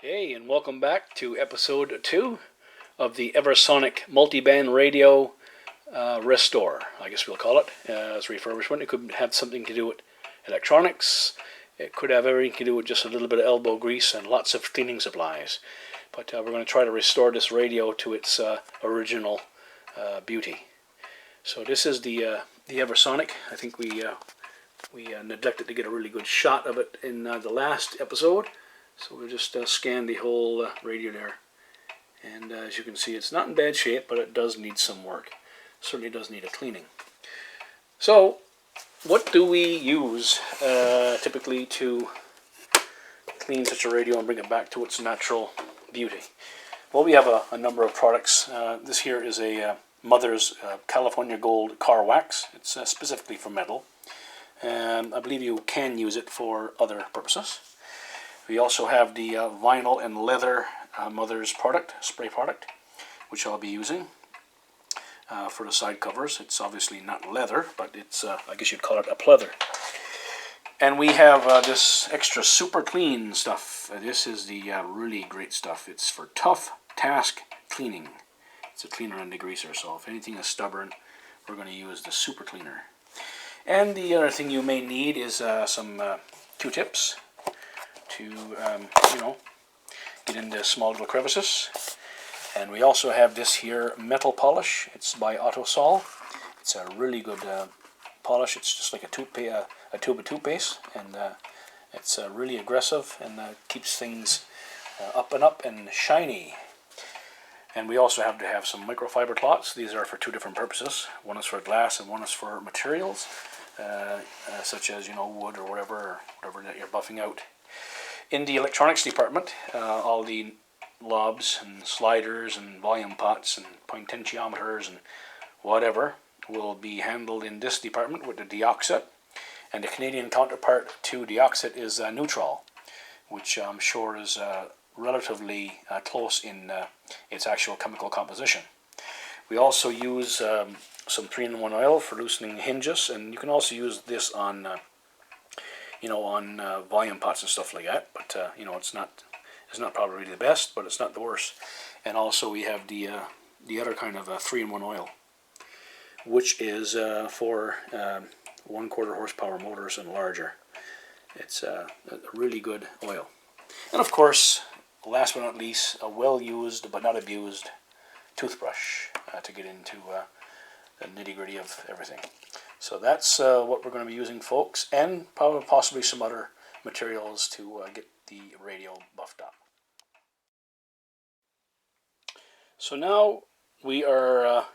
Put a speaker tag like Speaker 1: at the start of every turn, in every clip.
Speaker 1: Hey, and welcome back to episode 2 of the Eversonic Multiband Radio Restore, I guess we'll call it, as refurbishment. It could have something to do with electronics. It could have everything to do with just a little bit of elbow grease and lots of cleaning supplies. But we're going to try to restore this radio to its original beauty. So this is the Eversonic. I think we neglected to get a really good shot of it in the last episode. So we'll just scan the whole radio there. And as you can see, it's not in bad shape, but it does need some work. Certainly does need a cleaning. So, what do we use typically to clean such a radio and bring it back to its natural beauty? Well, we have a number of products. This here is a Mother's California Gold car wax. It's specifically for metal. I believe you can use it for other purposes. We also have the vinyl and leather Mother's spray product, which I'll be using for the side covers. It's obviously not leather, but it's, I guess you'd call it a pleather. And we have this extra super clean stuff. This is the really great stuff. It's for tough task cleaning. It's a cleaner and degreaser, so if anything is stubborn, we're going to use the super cleaner. And the other thing you may need is some Q-tips to, get into small little crevices. And we also have this here metal polish. It's by Autosol. It's a really good polish. It's just like a tube of toothpaste, and it's really aggressive and keeps things up and shiny. And we also have to have some microfiber cloths. These are for two different purposes. One is for glass and one is for materials, such as wood or whatever that you're buffing out. In the electronics department, all the knobs and sliders and volume pots and potentiometers and whatever will be handled in this department with the Deoxit. And the Canadian counterpart to Deoxit is Neutral, which I'm sure is relatively close in its actual chemical composition. We also use some 3-in-1 oil for loosening hinges, and you can also use this on volume pots and stuff like that. But it's not probably the best, but it's not the worst. And also we have the other kind of 3-in-1 oil, which is for 1/4 horsepower motors and larger. It's a really good oil. And of course, last but not least, a well-used but not abused toothbrush to get into the nitty-gritty of everything. So that's what we're going to be using, folks, and possibly some other materials to get the radio buffed up. So now we are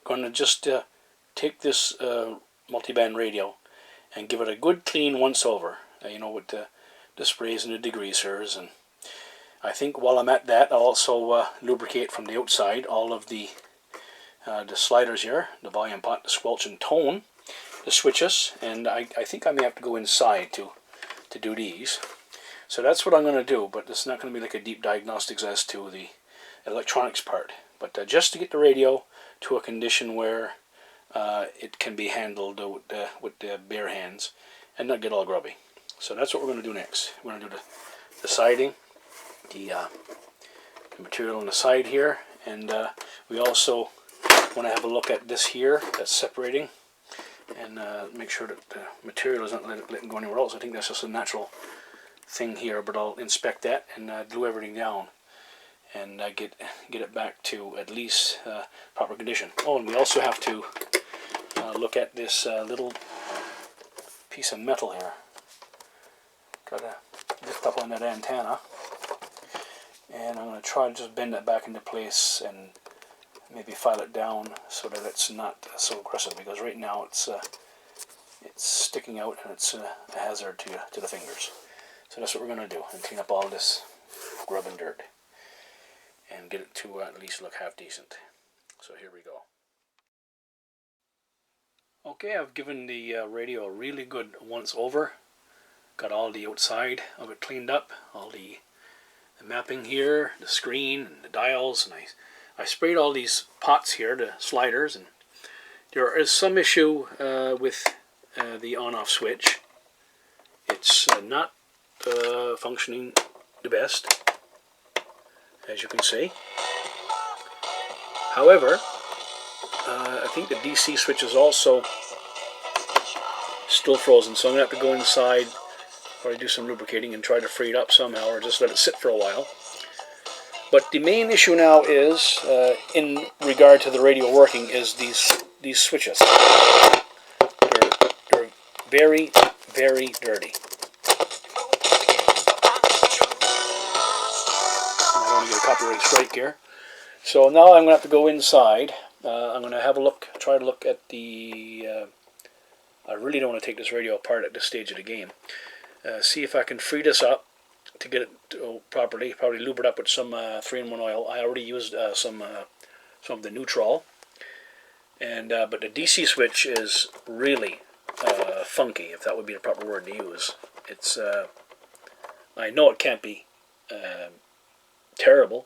Speaker 1: going to just take this multiband radio and give it a good clean once over, with the sprays and the degreasers. And I think while I'm at that, I'll also lubricate from the outside all of the sliders here, the volume pot, the squelch and tone, the switches, and I think I may have to go inside to do these. So that's what I'm going to do, but it's not going to be like a deep diagnostics as to the electronics part, but just to get the radio to a condition where it can be handled with the bare hands and not get all grubby. So that's what we're going to do next. We're going to do the siding, the material on the side here, and we also want to have a look at this here that's separating, and make sure that the material isn't letting go anywhere else. I think that's just a natural thing here, but I'll inspect that and glue everything down and get it back to at least proper condition. Oh, and we also have to look at this little piece of metal here. Got to lift up on that antenna, and I'm going to try to just bend it back into place and maybe file it down so that it's not so aggressive, because right now it's sticking out and it's a hazard to the fingers. So that's what we're going to do, and clean up all this grub and dirt and get it to at least look half decent. So here we go. Okay, I've given the radio a really good once over. Got all the outside of it cleaned up, all the mapping here, the screen and the dials, and I sprayed all these pots here, the sliders, and there is some issue with the on-off switch. It's not functioning the best. as you can see. However, I think the DC switch is also still frozen, so I'm going to have to go inside, probably do some lubricating and try to free it up somehow, or just let it sit for a while. But the main issue now is, in regard to the radio working, is these switches. They're very, very dirty. I don't want to get a copyright strike here. So now I'm going to have to go inside. I'm going to have a look, try to look at the... I really don't want to take this radio apart at this stage of the game. See if I can free this up to get it properly. Probably lube it up with some 3-in-1 oil. I already used some of the Neutral. And but the DC switch is really funky, if that would be the proper word to use. It's I know it can't be terrible,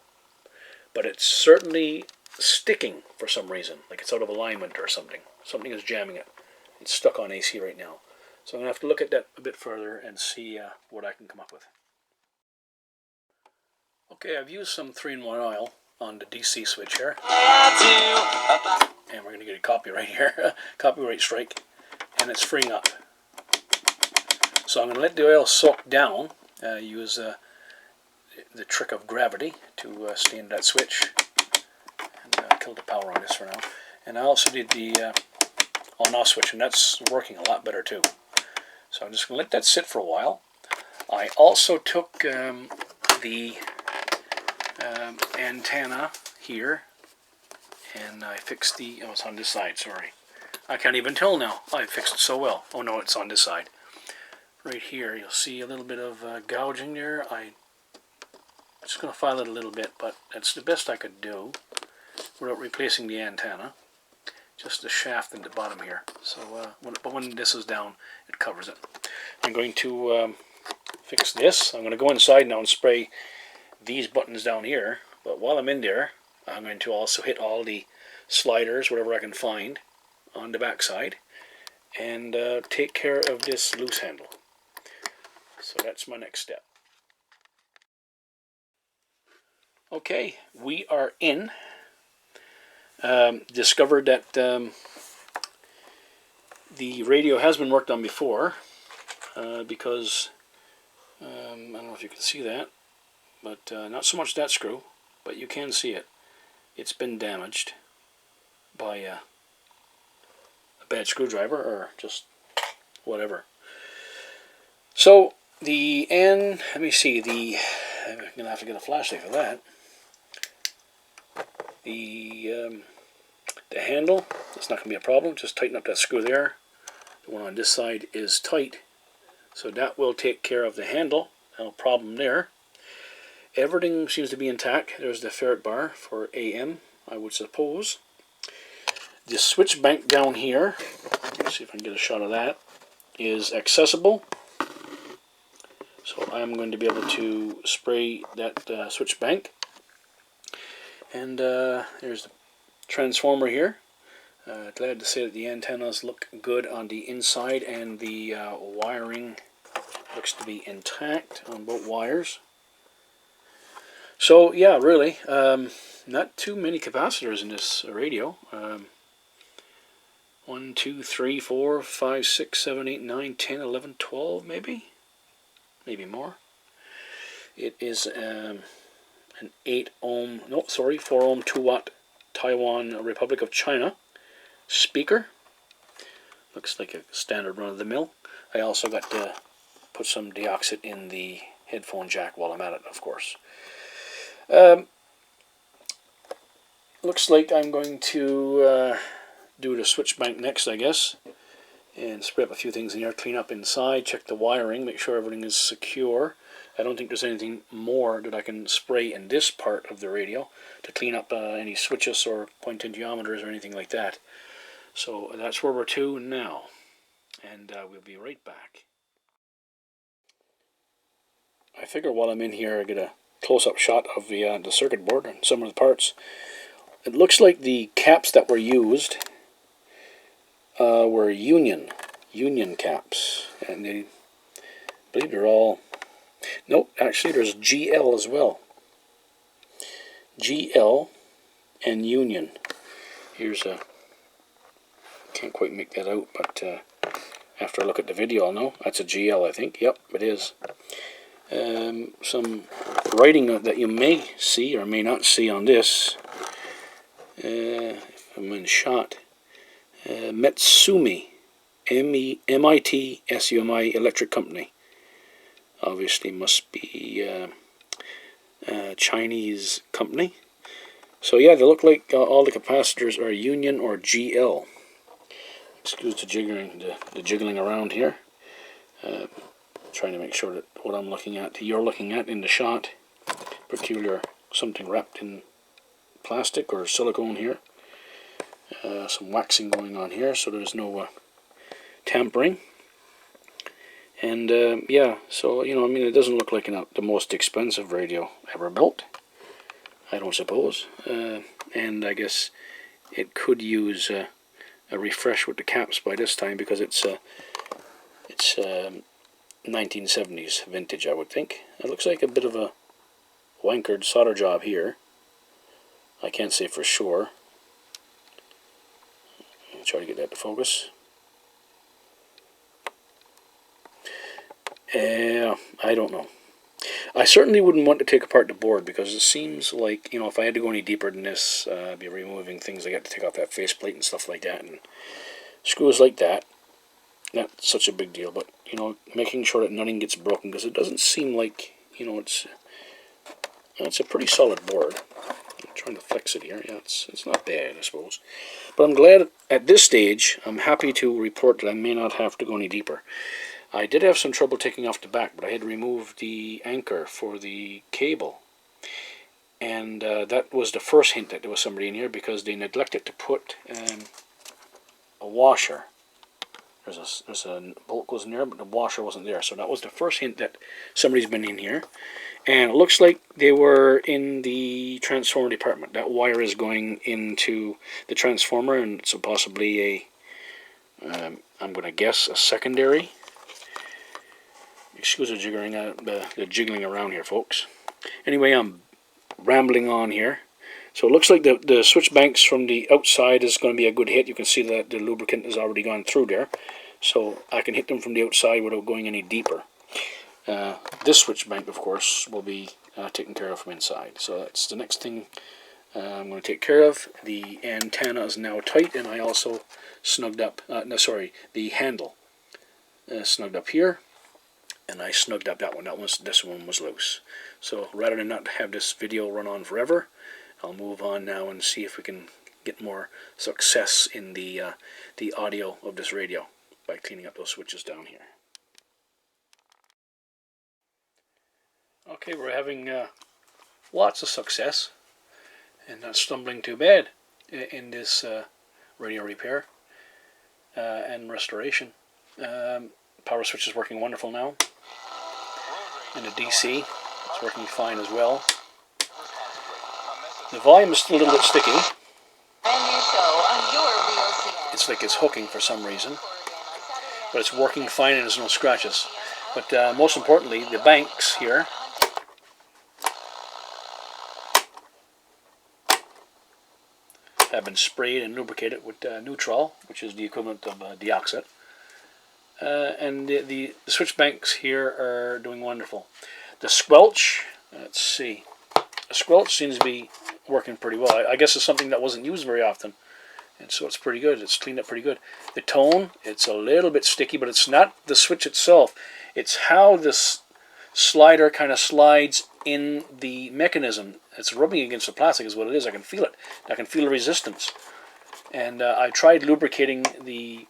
Speaker 1: but it's certainly sticking for some reason, like it's out of alignment or something. Something is jamming it. It's stuck on AC right now. So I'm going to have to look at that a bit further and see what I can come up with. Okay, I've used some 3-in-1 oil on the DC switch here. And we're going to get a copyright here, copyright strike, and it's freeing up. So I'm going to let the oil soak down, use the trick of gravity to stay in that switch, and kill the power on this for now. And I also did the on-off switch, and that's working a lot better too. So I'm just going to let that sit for a while. I also took the antenna here, and I fixed the... Oh, it's on this side, sorry. I can't even tell now. I fixed it so well. Oh no, it's on this side. Right here, you'll see a little bit of gouging there. I'm just going to file it a little bit, but that's the best I could do without replacing the antenna. Just the shaft in the bottom here. So, but when this is down, it covers it. I'm going to fix this. I'm going to go inside now and spray these buttons down here. But while I'm in there, I'm going to also hit all the sliders, whatever I can find, on the back side, and take care of this loose handle. So that's my next step. Okay, we are in. Discovered that the radio has been worked on before, because I don't know if you can see that, but not so much that screw, but you can see it. It's been damaged by a bad screwdriver or just whatever. So let me see, I'm gonna have to get a flashlight for that. The handle, that's not going to be a problem. Just tighten up that screw there. The one on this side is tight, so that will take care of the handle. No problem there. Everything seems to be intact. There's the ferrite bar for AM, I would suppose. The switch bank down here, let's see if I can get a shot of that, is accessible. So I'm going to be able to spray that switch bank. And there's the transformer here. Glad to say that the antennas look good on the inside, and the wiring looks to be intact on both wires. So yeah, really, not too many capacitors in this radio. 1, 2, 3, 4, 5, 6, 7, 8, 9, 10, 11, 12 maybe more. It is an 4 ohm 2 watt Taiwan Republic of China speaker. Looks like a standard run of the mill. I also got to put some deoxit in the headphone jack while I'm at it, of course. Looks like I'm going to do the switch bank next, I guess, and spray up a few things in here, clean up inside, check the wiring, make sure everything is secure. I don't think there's anything more that I can spray in this part of the radio to clean up any switches or potentiometers or anything like that. So that's where we're to now, and we'll be right back. I figure while I'm in here I get a close-up shot of the circuit board and some of the parts. It looks like the caps that were used were union caps, and I believe they're all... Nope, actually there's GL as well. GL and Union. Here's a, can't quite make that out, but after I look at the video I'll know. That's a GL, I think. Yep, it is. Some writing that you may see or may not see on this. If I'm in shot. Mitsumi, M-I-T-S-U-M-I Electric Company. Obviously must be a Chinese company. So yeah, they look like all the capacitors are Union or GL. Excuse the jiggling around here. Trying to make sure that what I'm looking at, you're looking at in the shot. Peculiar, something wrapped in plastic or silicone here. Some waxing going on here, so there's no tampering. And yeah, so I mean, it doesn't look like the most expensive radio ever built, I don't suppose. And I guess it could use a refresh with the caps by this time, because it's 1970s vintage, I would think. It looks like a bit of a wankered solder job here. I can't say for sure. I'll try to get that to focus. I don't know. I certainly wouldn't want to take apart the board, because it seems like, if I had to go any deeper than this, I'd be removing things. I got to take off that faceplate and stuff like that, and screws like that. Not such a big deal, but making sure that nothing gets broken, because it doesn't seem like it's a pretty solid board. I'm trying to flex it here. Yeah, it's not bad, I suppose. But I'm glad at this stage. I'm happy to report that I may not have to go any deeper. I did have some trouble taking off the back, but I had to remove the anchor for the cable. And that was the first hint that there was somebody in here, because they neglected to put a washer. There's a bolt goes in there, but the washer wasn't there. So that was the first hint that somebody's been in here. And it looks like they were in the transformer department. That wire is going into the transformer, and so possibly I'm going to guess, a secondary. Excuse the jiggling around here, folks. Anyway, I'm rambling on here. So it looks like the switch banks from the outside is going to be a good hit. You can see that the lubricant has already gone through there. So I can hit them from the outside without going any deeper. This switch bank, of course, will be taken care of from inside. So that's the next thing I'm going to take care of. The antenna is now tight, and I also snugged up, the handle snugged up here. And I snugged up that one. This one was loose. So rather than not have this video run on forever, I'll move on now and see if we can get more success in the audio of this radio by cleaning up those switches down here. Okay, we're having lots of success, and not stumbling too bad in this radio repair and restoration. Power switch is working wonderful now. And the DC is working fine as well. The volume is still a little bit sticky. It's like it's hooking for some reason. But it's working fine and there's no scratches. But most importantly, the banks here have been sprayed and lubricated with Neutral, which is the equivalent of deoxit. And the switch banks here are doing wonderful. The squelch, let's see. The squelch seems to be working pretty well. I guess it's something that wasn't used very often, and so it's pretty good. It's cleaned up pretty good. The tone, it's a little bit sticky, but it's not the switch itself. It's how this slider kind of slides in the mechanism. It's rubbing against the plastic is what it is. I can feel it. I can feel the resistance. And I tried lubricating the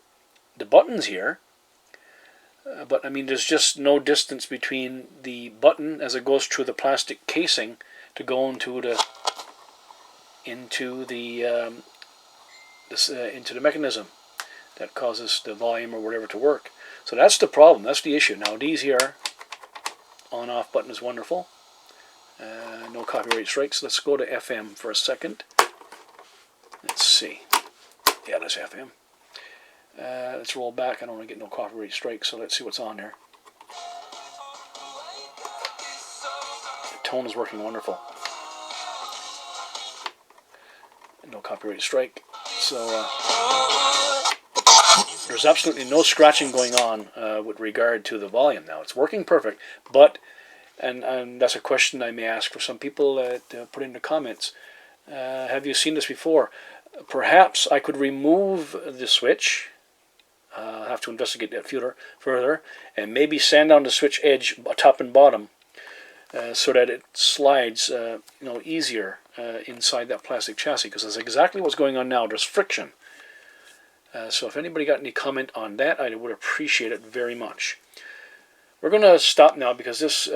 Speaker 1: buttons here. But I mean, there's just no distance between the button as it goes through the plastic casing to go into the mechanism that causes the volume or whatever to work. So that's the problem. That's the issue. Now these here, on-off button is wonderful. No copyright strikes. Let's go to FM for a second. Let's see. Yeah, that's FM. Let's roll back. I don't want to get no copyright strikes, so let's see what's on there. The tone is working wonderful. no copyright strike. So there's absolutely no scratching going on with regard to the volume now. It's working perfect, but, and that's a question I may ask for some people to put in the comments. Have you seen this before? Perhaps I could remove the switch. I'll have to investigate that further, and maybe sand down the switch edge top and bottom so that it slides easier inside that plastic chassis, because that's exactly what's going on now. There's friction. So if anybody got any comment on that, I would appreciate it very much. We're going to stop now because this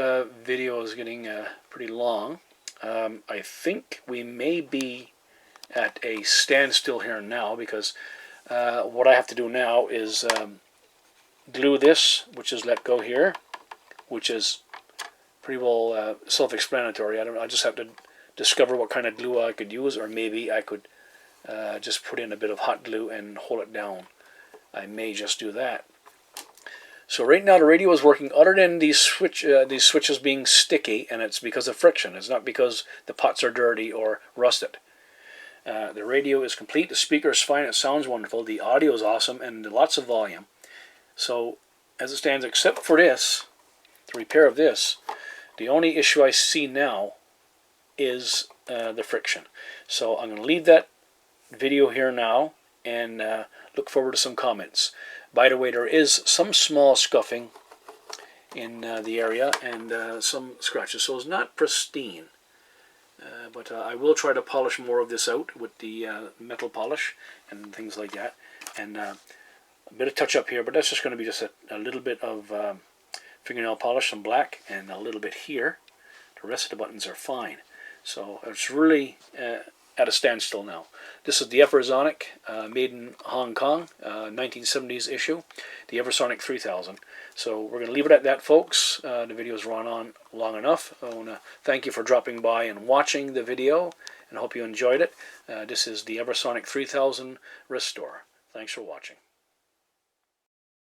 Speaker 1: video is getting pretty long. I think we may be at a standstill here now, because what I have to do now is glue this, which is let go here, which is pretty well self-explanatory. I just have to discover what kind of glue I could use, or maybe I could just put in a bit of hot glue and hold it down. I may just do that. So right now the radio is working, other than these switches being sticky, and it's because of friction. It's not because the pots are dirty or rusted. The radio is complete, the speaker is fine, it sounds wonderful, the audio is awesome, and lots of volume. So as it stands, except for this, the repair of this, the only issue I see now is the friction. So I'm going to leave that video here now and look forward to some comments. By the way, there is some small scuffing in the area and some scratches, so it's not pristine. But I will try to polish more of this out with the metal polish and things like that, and a bit of touch up here, but that's just going to be just a little bit of fingernail polish, some black, and a little bit here. The rest of the buttons are fine. So it's really at a standstill now. This is the Eversonic, made in Hong Kong, 1970s issue, the Eversonic 3000. So we're going to leave it at that, folks. The video's run on long enough. I want to thank you for dropping by and watching the video, and I hope you enjoyed it. This is the Eversonic 3000 Restore. Thanks for watching.